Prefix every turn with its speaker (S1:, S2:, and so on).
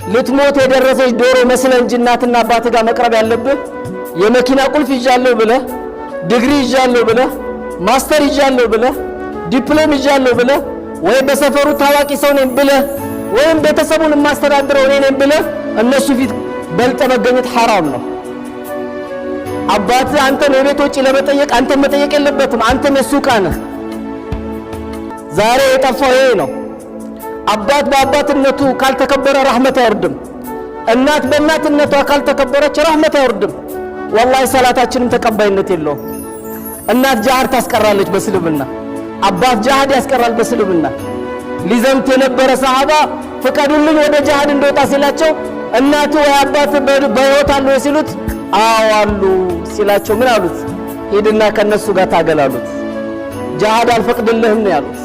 S1: ልትሞት የደረሰች ዶሮ መስለ እንጂ እናትና አባት ጋር መቅረብ ያለብህ የመኪና ቁልፍ ይዣለሁ ብለህ ዲግሪ ይዣለሁ ብለህ ማስተር ይዣለሁ ብለህ ዲፕሎም ይዣለሁ ብለህ ወይ በሰፈሩ ታዋቂ ሰው ነኝ ብለህ ወይም ቤተሰቡን ማስተዳድረው እኔ ነኝ ብለህ እነሱ ፊት በልጠ መገኘት ሐራም ነው። አባት አንተን የቤት ወጪ ለመጠየቅ አንተን መጠየቅ የለበትም። አንተም የሱ ዕቃ ነህ። ዛሬ የጠፋው ይሄ ነው። አባት በአባትነቱ ካልተከበረ ረህመት አይወርድም። እናት በእናትነቷ ካልተከበረች ረህመት አይወርድም። ወላሂ ሰላታችንም ተቀባይነት የለውም። እናት ጃሃድ ታስቀራለች በእስልምና፣ አባት ጃሃድ ያስቀራል በእስልምና። ሊዘምት የነበረ ሰሃባ ፍቀዱልኝ ወደ ጃሃድ እንደወጣ ሲላቸው እናቱ ወይ አባት በሕይወት አሉ ሲሉት አዎ አሉ ሲላቸው ምን አሉት? ሂድና ከነሱ ጋር ታገላሉት። ጃሃድ አልፈቅድልህም ነው ያሉት።